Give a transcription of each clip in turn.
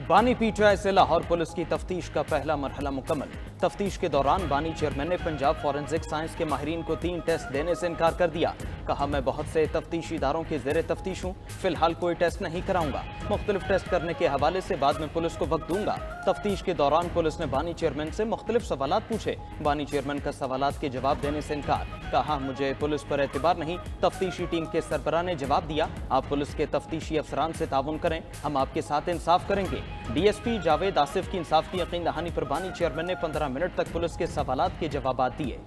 बानी पीटीआई से लाहौर पुलिस की तफ्तीश का पहला मरहला मुकम्मल। तफ्तीश के दौरान बानी चेयरमैन ने पंजाब फॉरेंसिक साइंस के माहिरीन को 3 टेस्ट देने से इनकार कर दिया। कहा, मैं बहुत से तफ्तीशी इदारों के ज़ेरे तफ्तीश हूँ, फिलहाल कोई टेस्ट नहीं कराऊंगा। मुख्तलिफ टेस्ट करने के हवाले से बाद में पुलिस को वक्त दूंगा। तफ्तीश के दौरान पुलिस ने बानी चेयरमैन से मुख्तलिफ सवालात पूछे। बानी चेयरमैन का सवालात के जवाब देने से इनकार। कहा, मुझे पुलिस पर एतबार नहीं। तफ्तीशी टीम के सरबराह ने जवाब दिया, आप पुलिस के तफ्तीशी अफसरान से ताउन करें, हम आपके साथ इंसाफ करेंगे। डीएसपी जावेद आसिफ की इंसाफ की यकीन दहानी पर बानी चेयरमैन ने 15 मिनट तक पुलिस के सवालात के जवाब दिए।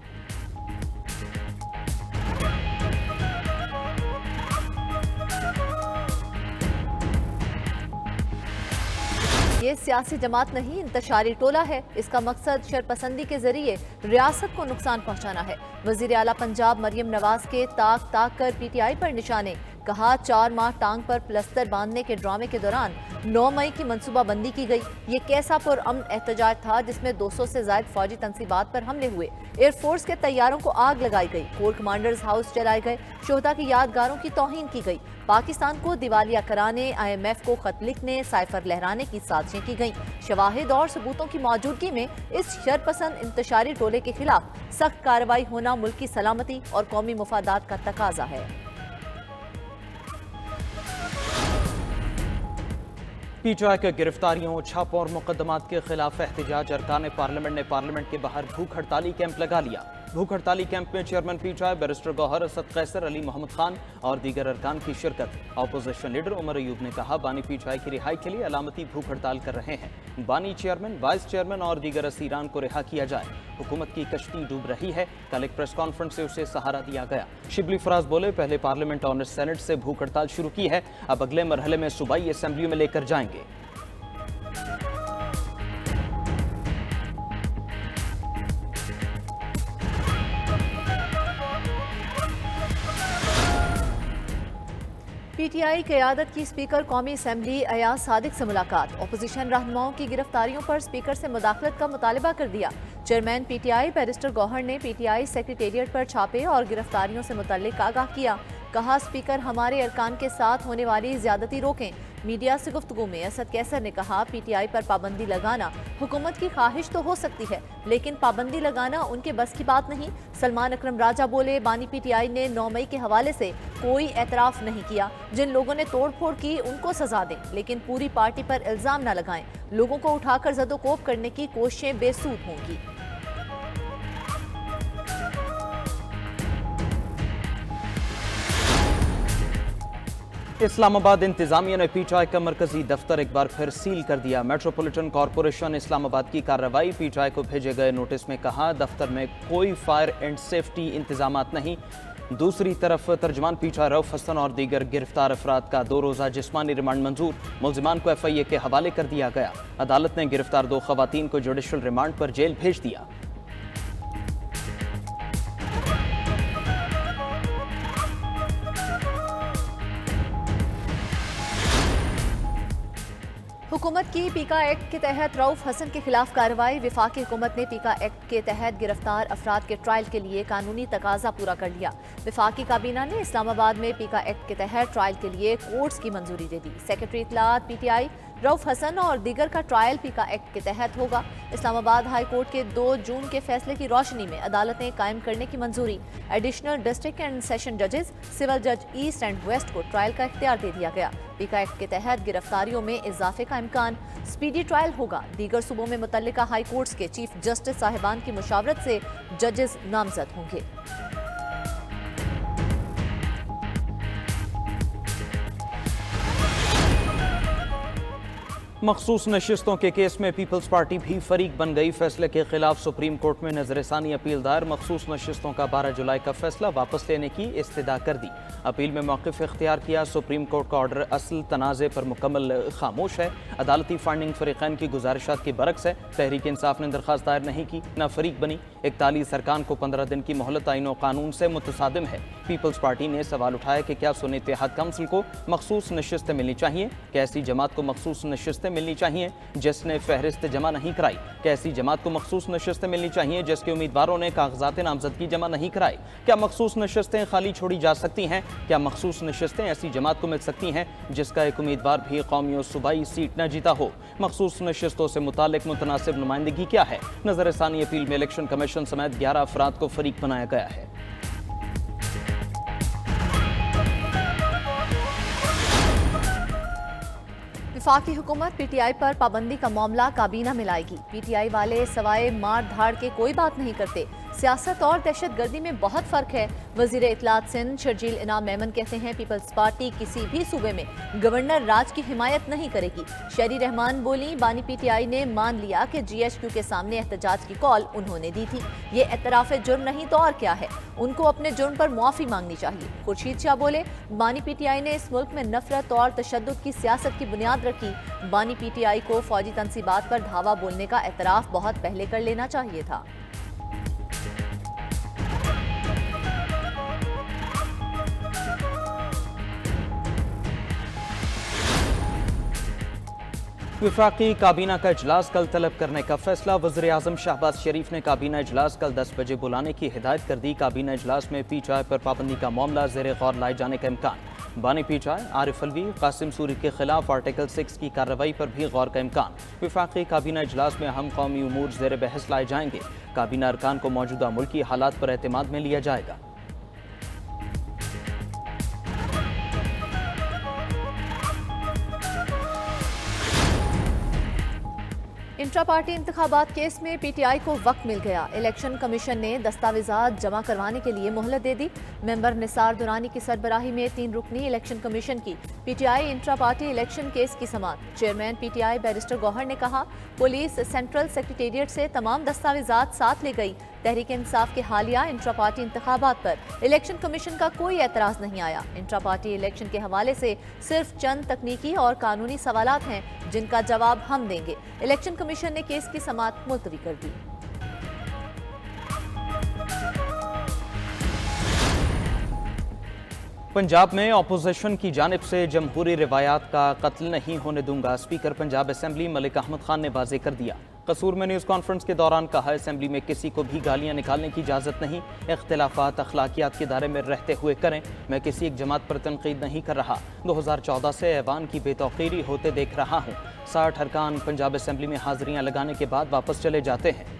ये सियासी जमात नहीं, इंतशारी टोला है। इसका मकसद शरपसंदी के जरिए रियासत को नुकसान पहुंचाना है। वजीर आला पंजाब मरियम नवाज के ताक ताक कर पीटीआई पर निशाने। कहा, 4 माह टांग पर प्लस्तर बांधने के ड्रामे के दौरान 9 मई की मनसूबाबंदी की गई। ये कैसा पुरअमन एहतजाज था जिसमें 200 से ज्यादा फौजी तंसीबात पर हमले हुए, एयरफोर्स के तैयारों को आग लगाई गई, कोर कमांडर्स हाउस जलाए गए, शोहदा की यादगारों की तौहीन की गई, पाकिस्तान को दिवालिया कराने, IMF को खत लिखने, साइफर लहराने की साजिशें की गईं। शवाहिद और सबूतों की मौजूदगी में इस शरपसंद इंतशारी टोले के खिलाफ सख्त कार्रवाई होना मुल्क की सलामती और कौमी मुफादात का तकाजा है। पीटीआई के गिरफ्तारियों, छापों और मुकदमात के खिलाफ एहतजाज। अरकान पार्लियामेंट ने पार्लियामेंट के बाहर भूख हड़ताली कैंप लगा लिया। भूख हड़ताली कैंप में chairman PTI barrister Gauhar, Asad Qaiser, Ali Mohammad Khan और दीगर अरकान की शिरकत। अपोजिशन लीडर उमर अयूब ने कहा, बानी पीटीआई की रिहाई के लिए अलामती भूख हड़ताल कर रहे हैं। बानी चेयरमैन, वाइस चेयरमैन और दीगर असीरान को रिहा किया जाए। हुकूमत की कश्ती डूब रही है। कल एक प्रेस कॉन्फ्रेंस से उसे सहारा दिया गया। शिबली फराज बोले, पहले पार्लियामेंट और सेनेट से भूख हड़ताल शुरू की है, अब अगले मरहले में सूबाई असेंबलियों में लेकर जाएंगे। पीटीआई क़यादत की स्पीकर कौमी असम्बली अयाज सादिक से मुलाकात। अपोजिशन रहनुमाओं की गिरफ्तारियों पर स्पीकर से मुदाखलत का मुतालबा कर दिया। चेयरमैन पीटीआई बैरिस्टर गौहर ने पीटीआई सेक्रेटेरिएट पर छापे और गिरफ्तारियों से मुतल्लिक आगाह किया। कहा, स्पीकर हमारे अरकान के साथ होने वाली ज्यादती रोकें। मीडिया से गुफ्तगू में असद कैसर ने कहा, पीटीआई पर पाबंदी लगाना हुकूमत की ख्वाहिश तो हो सकती है, लेकिन पाबंदी लगाना उनके बस की बात नहीं। सलमान अकरम राजा बोले, बानी पीटीआई ने 9 मई के हवाले से कोई एतराफ़ नहीं किया। जिन लोगों ने तोड़ फोड़ की उनको सजा दें, लेकिन पूरी पार्टी पर इल्ज़ाम न लगाएं। लोगों को उठाकर जदोकोब करने की कोशिशें बेसूद होंगी। इस्लामाबाद इंतजामिया ने पीटीआई का मरकजी दफ्तर एक बार फिर सील कर दिया। मेट्रोपॉलिटन कॉरपोरेशन इस्लामाबाद की कार्रवाई। पीटीआई को भेजे गए नोटिस में कहा, दफ्तर में कोई फायर एंड सेफ्टी इंतजामात नहीं। दूसरी तरफ तर्जमान पीटीआई रऊफ हसन और दीगर गिरफ्तार अफराद का 2 रोज़ा जिस्मानी रिमांड मंजूर। मुल्जिमान को FIA के हवाले कर दिया गया। अदालत ने गिरफ्तार 2 खवातीन को जुडिशल रिमांड पर जेल भेज दिया। हुकूमत की पीका एक्ट के तहत रऊफ हसन के खिलाफ कार्रवाई। वफाकी हुकूमत ने पीका एक्ट के तहत गिरफ्तार अफराद के ट्रायल के लिए कानूनी तकाजा पूरा कर लिया। वफाकी काबीना ने इस्लामाबाद में पीका एक्ट के तहत ट्रायल के लिए कोर्ट्स की मंजूरी दे दी। सेक्रेटरी इत्तलात पीटीआई रऊफ हसन और दीगर का ट्रायल पीका एक्ट के तहत होगा। इस्लामाबाद हाई कोर्ट के 2 जून के फैसले की रोशनी में अदालतें कायम करने की मंजूरी। एडिशनल डिस्ट्रिक्ट एंड सेशन जजेस, सिविल जज ईस्ट एंड वेस्ट को ट्रायल का इख्तियार दे दिया गया। पीका एक्ट के तहत गिरफ्तारियों में इजाफे का इम्कान। स्पीडी ट्रायल होगा। दीगर सूबों में मुतल्लिका हाई कोर्ट्स के चीफ जस्टिस साहिबान की मुशावरत से जजेस नामजद होंगे। मखसूस नशिस्तों के केस में पीपल्स पार्टी भी फरीक बन गई। फैसले के खिलाफ सुप्रीम कोर्ट में नजरसानी अपील दायर। मखसूस नशिस्तों का 12 जुलाई का फैसला वापस लेने की इस्तदा कर दी। अपील में मौक़िफ़ इख्तियार किया। सुप्रीम कोर्ट का ऑर्डर असल तनाज़े पर मुकम्मल खामोश है। अदालती फंडिंग फरीक़ैन की गुजारिशात के बरक्स है। तहरीक इंसाफ ने दरख्वास्त दायर नहीं की, न फरीक बनी। 41 अरकान को 15 दिन की मोहलत आईन और कानून से मुतसादिम है। पीपल्स पार्टी ने सवाल उठाया कि क्या सुन्नी इत्तेहाद काउंसिल को मखसूस नशिस्तें मिलनी चाहिए? क्या ऐसी जमात को मखसूस नशिस्तें मिलनी चाहिए जिसने फहरिस्त जमा नहीं कराई? क्या ऐसी जमात को मखसूस नशिस्तें मिलनी चाहिए जिसके उम्मीदवारों ने कागजात नामजदगी जमा नहीं कराई? क्या मखसूस नशिस्तें खाली छोड़ी जा सकती हैं? क्या मखसूस नशिस्तें ऐसी जमात को मिल सकती हैं जिसका एक उम्मीदवार भी कौमी और सूबाई सीट न जीता हो? मखसूस नशिस्तों से मुतालिक मुतनासिब नुमाइंदगी क्या है? नजरसानी अपील में इलेक्शन कमीशन समेत 11 अफराद को फरीक बनाया गया है। वफाकी हुकूमत पीटीआई पर पाबंदी का मामला काबीना में लाएगी। पीटीआई वाले सवाए मार धाड़ के कोई बात नहीं करते। सियासत और दहशतगर्दी में बहुत फर्क है। वजीर इत्तलात सिंध शर्जील इनाम मेमन कहते हैं पीपल्स पार्टी किसी भी सूबे में गवर्नर राज की हिमायत नहीं करेगी। शहरी रहमान बोली, बानी पीटीआई ने मान लिया कि जीएचक्यू के सामने एहतजाज की कॉल उन्होंने दी थी। ये एतराफ़ जुर्म नहीं तो और क्या है? उनको अपने जुर्म पर मुआफ़ी मांगनी चाहिए। खुर्शीद शाह बोले, बानी पीटीआई ने इस मुल्क में नफरत और तशद्दुद की सियासत की बुनियाद रखी। बानी पीटीआई को फौजी तनसीबात पर धावा बोलने का एतराफ़ बहुत पहले कर लेना चाहिए था। वफाकी काबीना का इजलास कल तलब करने का फैसला। वज़ीर आज़म शहबाज शरीफ ने काबीना इजलास कल 10 बजे बुलाने की हिदायत कर दी। काबीना इजलास में पीटीआई पर पाबंदी का मामला ज़ेर गौर लाए जाने का इम्कान। बानी पीटीआई आरिफ अलवी, कासिम सूरी के खिलाफ आर्टिकल 6 की कार्रवाई पर भी गौर का इम्कान। वफाकी काबीना इजलास में अहम कौमी उमूर ज़ेर बहस लाए जाएंगे। काबीना अरकान को मौजूदा मुल्की हालात पर एतमाद में लिया जाएगा। इंट्रा पार्टी इंतखाबात केस में पीटीआई को वक्त मिल गया। इलेक्शन कमीशन ने दस्तावेजात जमा करवाने के लिए मोहलत दे दी। मेंबर निसार दुरानी की सरबराही में 3 रुकनी इलेक्शन कमीशन की PTI intra party election case की समाअत। चेयरमैन पीटीआई बैरिस्टर गौहर ने कहा, पुलिस सेंट्रल सेक्रेटेरिएट से तमाम दस्तावेजात साथ ले गई। तहरीक इंसाफ के हालिया इंट्रा पार्टी इंतखाबात पर इलेक्शन कमीशन का कोई एतराज नहीं आया। इंट्रा पार्टी इलेक्शन के हवाले से सिर्फ चंद तकनीकी और कानूनी सवालात हैं जिनका जवाब हम देंगे। इलेक्शन कमीशन ने केस की समाअत मुलतवी कर दी। पंजाब में अपोजिशन की जानिब से जमहूरी रिवायात का कत्ल नहीं होने दूंगा। स्पीकर पंजाब असेंबली मलिक अहमद खान ने वाज़ेह कर दिया। कसूर में न्यूज़ कॉन्फ्रेंस के दौरान कहा, असेंबली में किसी को भी गालियां निकालने की इजाज़त नहीं। इख्तिलाफात अखलाकियात के दायरे में रहते हुए करें। मैं किसी एक जमात पर तनकीद नहीं कर रहा। 2014 से ऐवान की बेतौकीरी होते देख रहा हूँ। 60 अरकान पंजाब असेंबली में हाजिरियाँ लगाने के बाद वापस चले जाते हैं।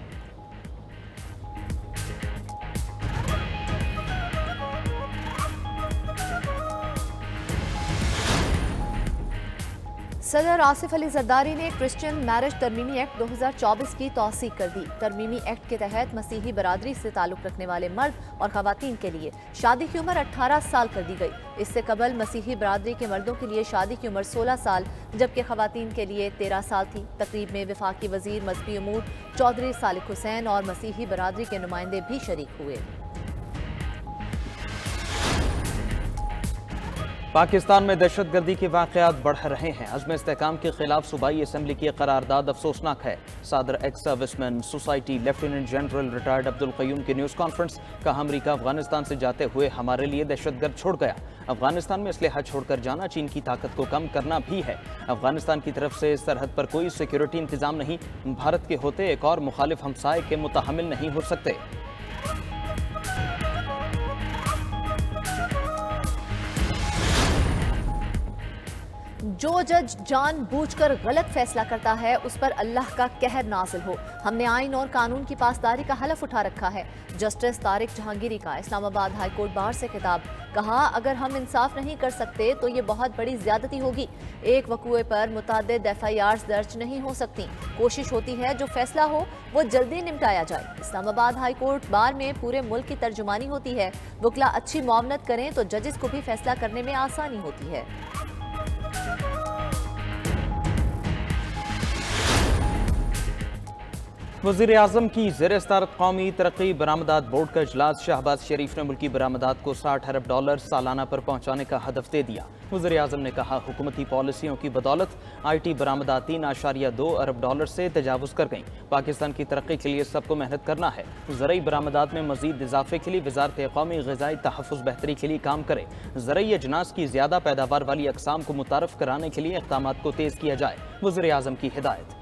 सदर आसिफ अली जरदारी ने क्रिश्चियन मैरिज तरमीमी एक्ट 2024 की तौसीक कर दी। तरमीमी एक्ट के तहत मसीही बरादरी से ताल्लुक़ रखने वाले मर्द और ख़वातीन के लिए शादी की उम्र 18 साल कर दी गई। इससे कबल मसीही बरादरी के मर्दों के लिए शादी की उम्र 16 साल जबकि ख़वातीन के लिए 13 साल थी। तकरीब में वफाकी वज़ीर मजहबी उमूर चौधरी सालिक हुसैन और मसीही बरादरी के नुमाइंदे भी शरीक हुए। पाकिस्तान में दहशतगर्दी के वाक़यात बढ़ रहे हैं। अज़्म इस्तेहकाम के खिलाफ सूबाई असम्बली की करारदाद अफसोसनाक है। सदर ex serviceman society lieutenant general retired Abdul Qayyum की न्यूज़ कॉन्फ्रेंस। कहा, अमरीका अफगानिस्तान से जाते हुए हमारे लिए दहशतगर्द छोड़ गया। अफगानिस्तान में असलहा छोड़कर जाना चीन की ताकत को कम करना भी है। अफगानिस्तान की तरफ से सरहद पर कोई सिक्योरिटी इंतजाम नहीं। भारत के होते एक और मुखालिफ हमसाये के मुतहम्मिल नहीं हो सकते। जो जज जानबूझकर गलत फैसला करता है उस पर अल्लाह का कहर नाजिल हो। हमने आइन और कानून की पासदारी का हलफ उठा रखा है। जस्टिस तारिक जहांगीरी का इस्लामाबाद हाई कोर्ट बार से खिताब। कहा, अगर हम इंसाफ नहीं कर सकते तो ये बहुत बड़ी ज्यादती होगी। एक वकूए पर मुतअद्दिद FIRs दर्ज नहीं हो सकती। कोशिश होती है जो फैसला हो वो जल्दी निपटाया जाए। इस्लामाबाद हाई कोर्ट बार में पूरे मुल्क की तर्जुमानी होती है। वकला अच्छी मुआवनत करें तो जजेस को भी फैसला करने में आसानी होती है। वज़ीर आज़म की ज़ेर सदारत कौमी तरक्की बरामदात बोर्ड का इजलास। शहबाज शरीफ ने मुल्की बरामदात को $60 अरब सालाना पर पहुंचाने का हदफ दे दिया। वज़ीर आज़म ने कहा, हुकूमती पॉलिसियों की बदौलत IT बरामदात $3.2 अरब से तजावुज़ कर गईं। पाकिस्तान की तरक्की के लिए सबको मेहनत करना है। ज़रई बरामदात में मज़ीद इजाफे के लिए वज़ारत कौमी ग़िज़ाई तहफ़्फ़ुज़ बेहतरी के लिए काम करे। ज़रई अजनास की ज़्यादा पैदावार वाली अक़साम को मुतारफ़ कराने के लिए इक़दामात को तेज़ किया जाए। वज़ीर आज़म की हिदायत।